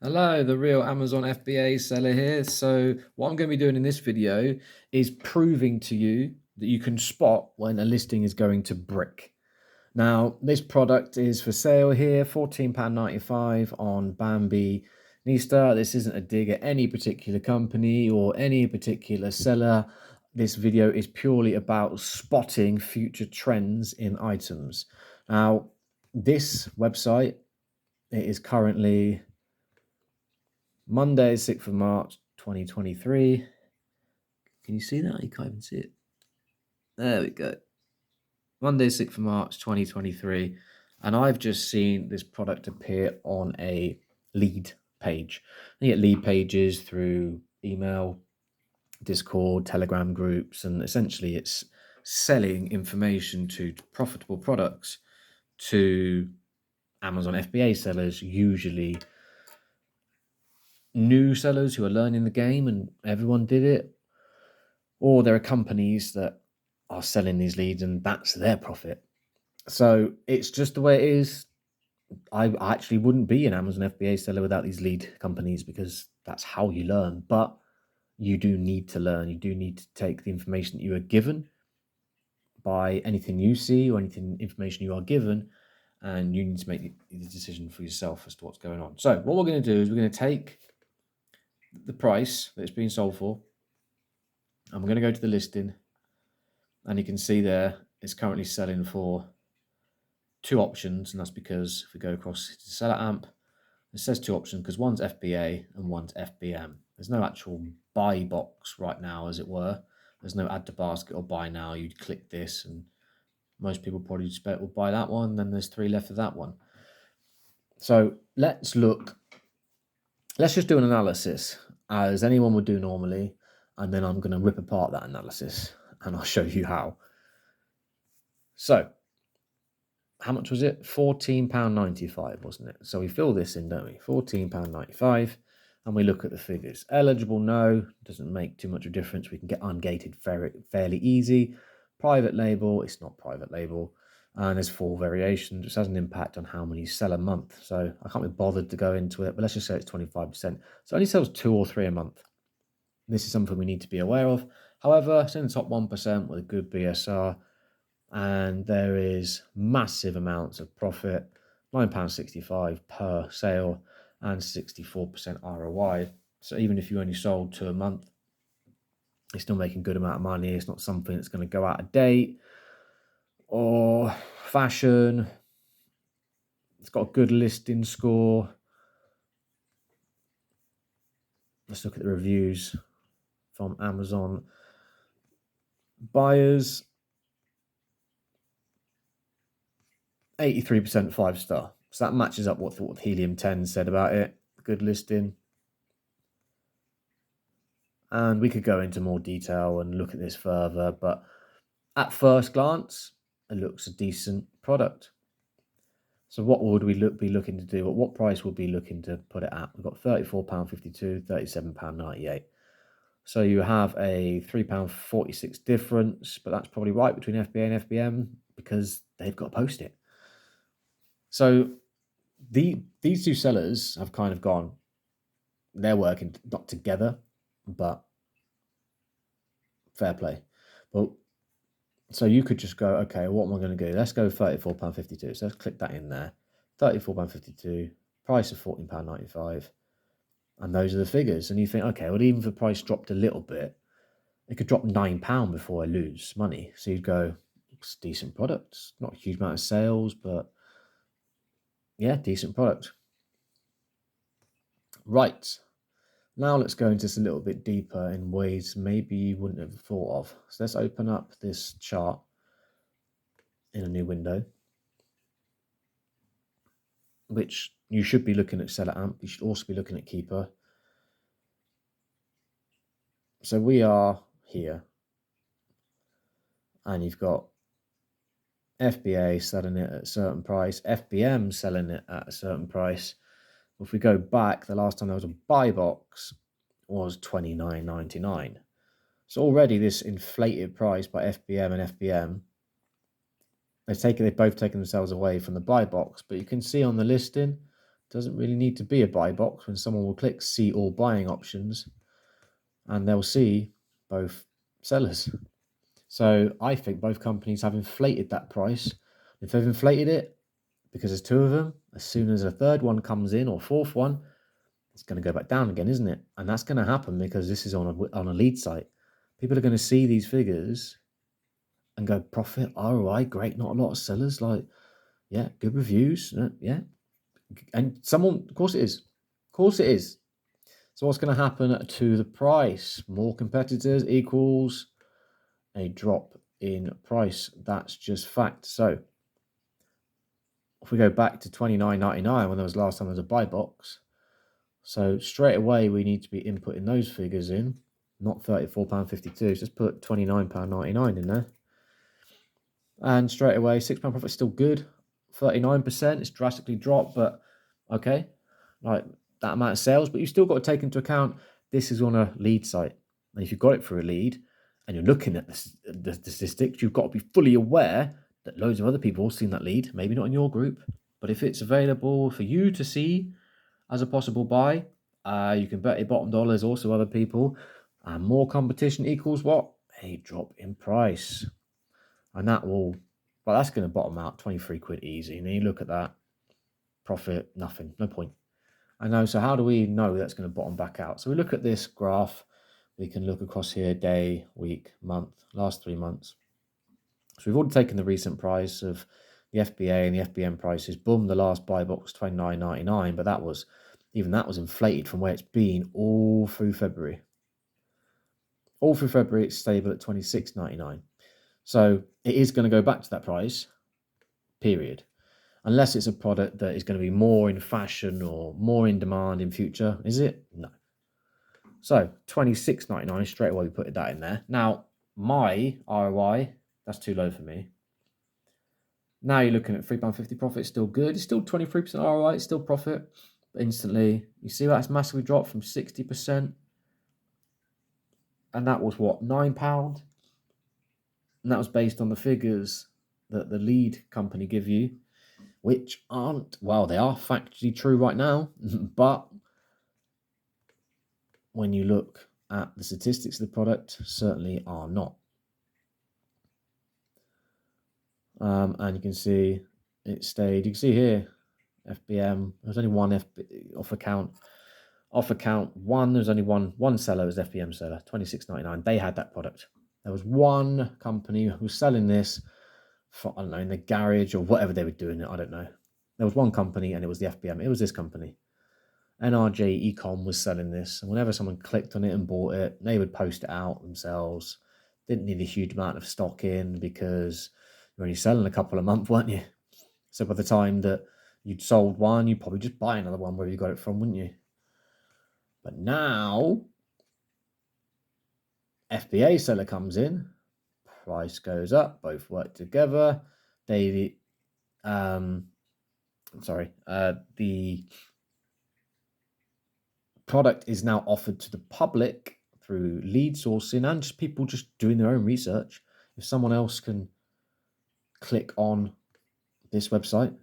Hello, the real Amazon FBA seller here. So what I'm going to be doing in this video is proving to you that you can spot when a listing is going to brick. Now, this product is for sale here, £14.95 on Bambi Nista. This isn't a dig at any particular company or any particular seller. This video is purely about spotting future trends in items. Now, this website, it is currently Monday, 6th of March, 2023. Can you see that? You can't even see it. There we go. Monday, 6th of March, 2023. And I've just seen this product appear on a lead page. You get lead pages through email, Discord, Telegram groups, and essentially it's selling information to profitable products to Amazon FBA sellers, usually new sellers who are learning the game and everyone did it, or there are companies that are selling these leads and that's their profit. So it's just the way it is. I actually wouldn't be an Amazon FBA seller without these lead companies because that's how you learn. But you do need to learn. You do need to take the information that you are given by anything you see or anything information you are given, and you need to make the decision for yourself as to what's going on. So what we're going to do is we're going to take the price that it's being sold for, and we're going to go to the listing, and you can see there it's currently selling for two options, and that's because if we go across to Seller Amp, it says two options because one's FBA and one's FBM. There's no actual buy box right now, as it were. There's no add to basket or buy now. You'd click this, and most people probably just will buy that one. Then there's three left of that one. So let's just do an analysis as anyone would do normally, and then I'm going to rip apart that analysis and I'll show you how. So how much was it? £14.95, wasn't it? So we fill this in, don't we? £14.95, and we look at the figures. Eligible, no, doesn't make too much of a difference. We can get ungated fairly easy. Private label, it's not private label. And there's 4 variations, which has an impact on how many sell a month. So I can't be bothered to go into it, but let's just say it's 25%. So it only sells 2 or 3 a month. This is something we need to be aware of. However, it's in the top 1% with a good BSR, and there is massive amounts of profit, £9.65 per sale and 64% ROI. So even if you only sold 2 a month, you're still making a good amount of money. It's not something that's going to go out of date or fashion. It's got a good listing score. Let's look at the reviews from Amazon buyers. 83% 5-star. So that matches up what Helium 10 said about it. Good listing. And we could go into more detail and look at this further, but at first glance, it looks a decent product. So what would we be looking to do? What price would we be looking to put it at? We've got £34.52, £37.98. So you have a £3.46 difference, but that's probably right between FBA and FBM because they've got to post it. So these two sellers have kind of gone, they're working not together, but fair play. Well, so you could just go, okay, what am I going to do? Let's go £34.52. So let's click that in there. £34.52, price of £14.95. And those are the figures. And you think, okay, well, even if the price dropped a little bit, it could drop £9 before I lose money. So you'd go, it's a decent product. It's not a huge amount of sales, but yeah, decent product. Right. Now let's go into this a little bit deeper in ways maybe you wouldn't have thought of. So let's open up this chart in a new window, which you should be looking at Seller Amp. You should also be looking at Keeper. So we are here, and you've got FBA selling it at a certain price, FBM selling it at a certain price. If we go back, the last time there was a buy box was $29.99. So already this inflated price by FBM and FBM, they've both taken themselves away from the buy box. But you can see on the listing, Doesn't really need to be a buy box when someone will click see all buying options and they'll see both sellers. So I think both companies have inflated that price. If they've inflated it because there's two of them, as soon as a third one comes in or fourth one, it's going to go back down again, isn't it? And that's going to happen because this is on a lead site. People are going to see these figures and go, profit, ROI, great, not a lot of sellers, like, yeah, good reviews, yeah. And someone, of course it is. Of course it is. So what's going to happen to the price? More competitors equals a drop in price. That's just fact. So if we go back to $29.99 when there was last time there was a buy box, so straight away we need to be inputting those figures in, not £34.52. So just put £29.99 in there. And straight away, £6 profit still good. 39%, it's drastically dropped, but okay, like that amount of sales. But you've still got to take into account this is on a lead site. And if you've got it for a lead and you're looking at the statistics, you've got to be fully aware that loads of other people have seen that lead, maybe not in your group, but if it's available for you to see as a possible buy, you can bet your bottom dollars also other people. And more competition equals what? A drop in price. And that will, well, that's going to bottom out 23 quid easy. And then you look at that, profit, nothing, no point. I know, so how do we know that's going to bottom back out? So we look at this graph. We can look across here, day, week, month, last 3 months. So we've already taken the recent price of the FBA and the FBM prices. Boom, the last buy box, $29.99, but that was inflated from where it's been all through February. All through February, it's stable at $26.99. So it is going to go back to that price, period. Unless it's a product that is going to be more in fashion or more in demand in future. Is it? No. So $26.99, straight away we put that in there. Now, my ROI, that's too low for me. Now you're looking at £3.50 profit, still good. It's still 23% ROI, it's still profit. But instantly, you see that's massively dropped from 60%. And that was what, £9? And that was based on the figures that the lead company give you, which aren't, well, they are factually true right now, but when you look at the statistics of the product, certainly are not. And you can see it stayed. You can see here, FBM, there's only one off account one. There's only one seller, was FBM seller, $26.99. They had that product. There was one company who was selling this for, I don't know, in the garage or whatever they were doing it. I don't know. There was one company and it was the FBM. It was this company. NRJ Ecom was selling this. And whenever someone clicked on it and bought it, they would post it out themselves. Didn't need a huge amount of stock in because you're only selling a couple a month, weren't you? So by the time that you'd sold one, you'd probably just buy another one wherever you got it from, wouldn't you? But now, FBA seller comes in, price goes up, both work together. The product is now offered to the public through lead sourcing and just people just doing their own research. If someone else can click on this website,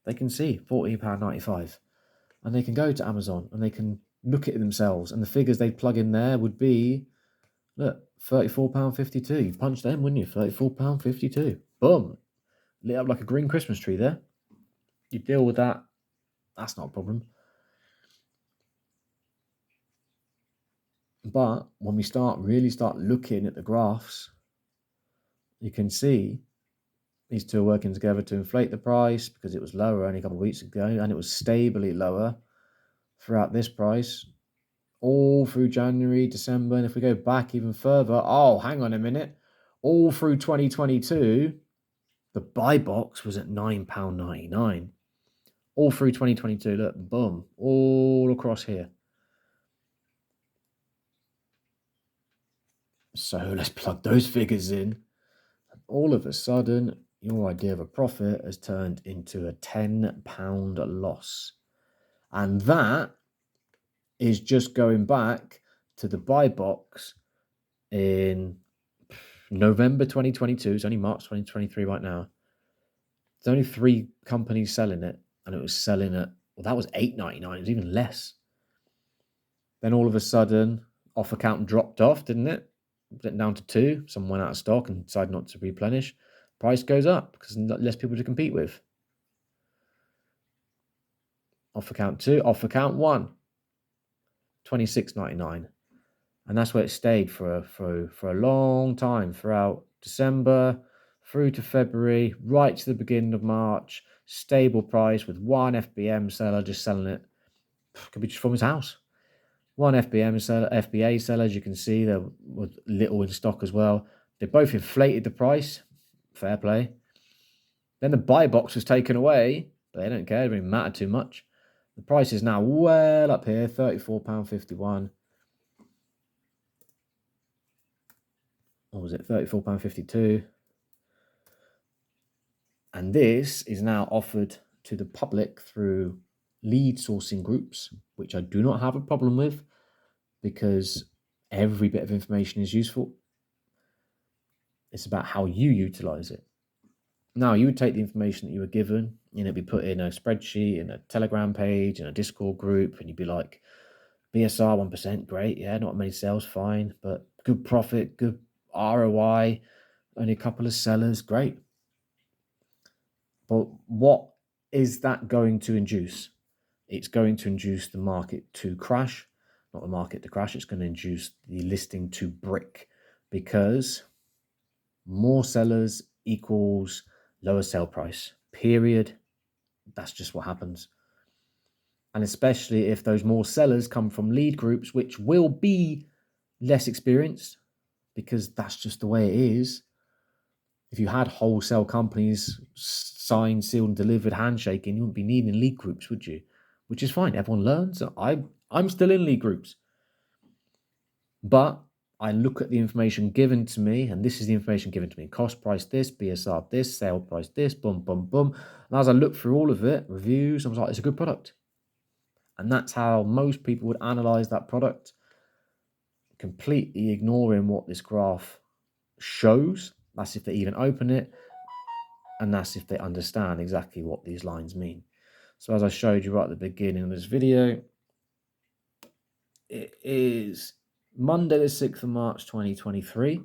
they can see £40.95 and they can go to Amazon and they can look at it themselves, and the figures they'd plug in there would be, look, £34.52. You punch them, wouldn't you? £34.52. Boom. Lit up like a green Christmas tree there. You deal with that. That's not a problem. But when we really start looking at the graphs, you can see these two are working together to inflate the price because it was lower only a couple of weeks ago and it was stably lower throughout this price all through January, December. And if we go back even further, oh, hang on a minute, all through 2022, the buy box was at £9.99. All through 2022, look, boom, all across here. So let's plug those figures in. All of a sudden, your idea of a profit has turned into a £10 loss. And that is just going back to the buy box in November 2022. It's only March 2023 right now. There's only 3 companies selling it, and it was selling at Well, that was $8.99. It was even less. Then all of a sudden, offer count dropped off, didn't it? Went down to 2. Someone went out of stock and decided not to replenish. Price goes up because there's less people to compete with. Offer count 2, offer count 1, $26.99. And that's where it stayed for a long time, throughout December, through to February, right to the beginning of March. Stable price with one FBM seller just selling it. Could be just from his house. One FBM seller, FBA seller, as you can see, there was little in stock as well. They both inflated the price. Fair play. Then the buy box was taken away, but they don't care. It doesn't matter too much. The price is now well up here, £34.51. What was it? £34.52. And this is now offered to the public through lead sourcing groups, which I do not have a problem with because every bit of information is useful. It's about how you utilize it. Now, you would take the information that you were given, and it'd be put in a spreadsheet, in a Telegram page, in a Discord group, and you'd be like, BSR 1%, great, yeah, not many sales, fine, but good profit, good ROI, only a couple of sellers, great. But what is that going to induce? It's going to induce the market to crash, not the market to crash, it's going to induce the listing to brick, because more sellers equals lower sale price, period. That's just what happens. And especially if those more sellers come from lead groups, which will be less experienced, because that's just the way it is. If you had wholesale companies signed, sealed, and delivered handshaking, you wouldn't be needing lead groups, would you? Which is fine. Everyone learns. I'm still in lead groups. But I look at the information given to me, and this is the information given to me. Cost price this, BSR this, sale price this, boom, boom, boom. And as I look through all of it, reviews, I was like, it's a good product. And that's how most people would analyze that product, completely ignoring what this graph shows. That's if they even open it, and that's if they understand exactly what these lines mean. So as I showed you right at the beginning of this video, it is Monday the 6th of March 2023,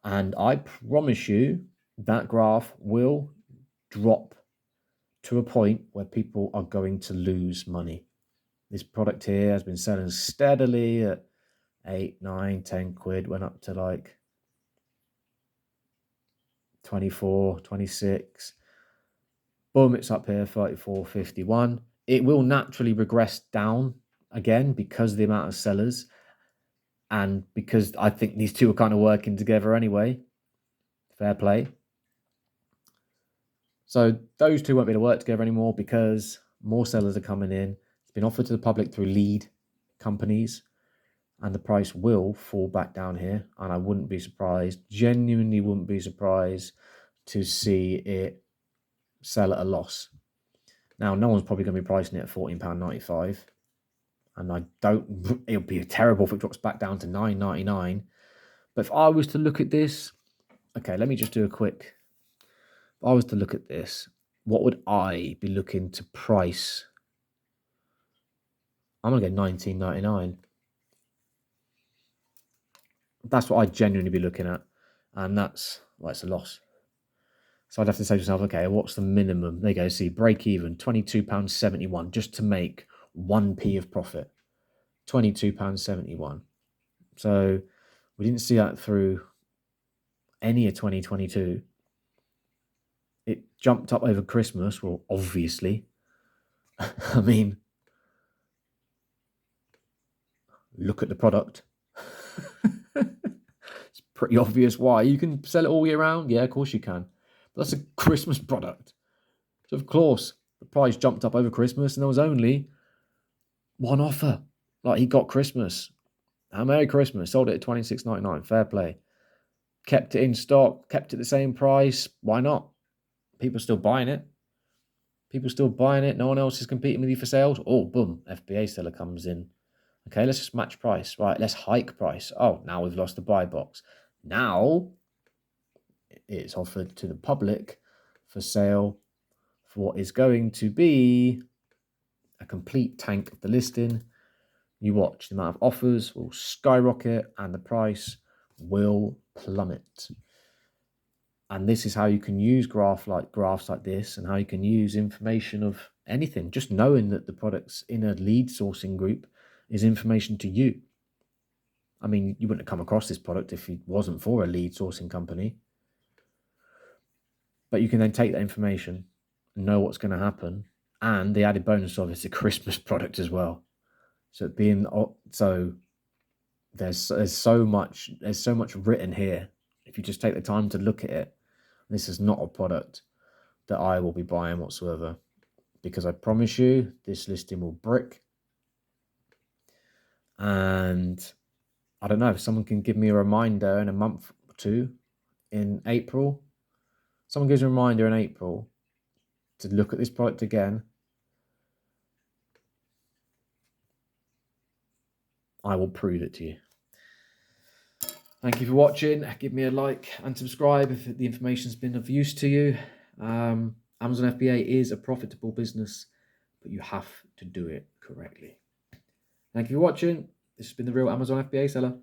and I promise you that graph will drop to a point where people are going to lose money. This product here has been selling steadily at 8, 9, 10 quid, went up to like 24, 26. Boom, it's up here, 34.51. It will naturally regress down again because of the amount of sellers, and because I think these two are kind of working together anyway. Fair play. So those two won't be able to work together anymore because more sellers are coming in. It's been offered to the public through lead companies, and the price will fall back down here. And I wouldn't be surprised, genuinely wouldn't be surprised to see it sell at a loss. Now, no one's probably going to be pricing it at £14.95. And it'll be terrible if it drops back down to £9.99. But if I was to look at this, okay, let me just do a quick. If I was to look at this, what would I be looking to price? I'm going to go £19.99. That's what I'd genuinely be looking at. And that's, well, it's a loss. So I'd have to say to myself, okay, what's the minimum? There you go, see, break even, £22.71, just to make 1p of profit. £22.71. So we didn't see that through any of 2022. It jumped up over Christmas, well, obviously. I mean, look at the product. It's pretty obvious why. You can sell it all year round. Yeah, of course you can. But that's a Christmas product. So, of course, the price jumped up over Christmas, and there was only one offer. Like, he got Christmas. Merry Christmas. Sold it at $26.99. Fair play. Kept it in stock. Kept it the same price. Why not? People still buying it. People still buying it. No one else is competing with you for sales. Oh, boom. FBA seller comes in. Okay, let's just match price. Right, let's hike price. Oh, now we've lost the buy box. Now it's offered to the public for sale for what is going to be a complete tank of the listing, you watch, the amount of offers will skyrocket and the price will plummet. And this is how you can use graphs like this, and how you can use information of anything. Just knowing that the product's in a lead sourcing group is information to you. I mean, you wouldn't have come across this product if it wasn't for a lead sourcing company. But you can then take that information and know what's going to happen. And the added bonus of it's a Christmas product as well. So there's so much written here. If you just take the time to look at it, this is not a product that I will be buying whatsoever, because I promise you this listing will brick. And I don't know, if someone can give me a reminder in a month or two, in April, someone gives a reminder in April to look at this product again, I will prove it to you. Thank you for watching. Give me a like and subscribe if the information's been of use to you. Amazon FBA is a profitable business, but you have to do it correctly. Thank you for watching. This has been The Real Amazon FBA Seller.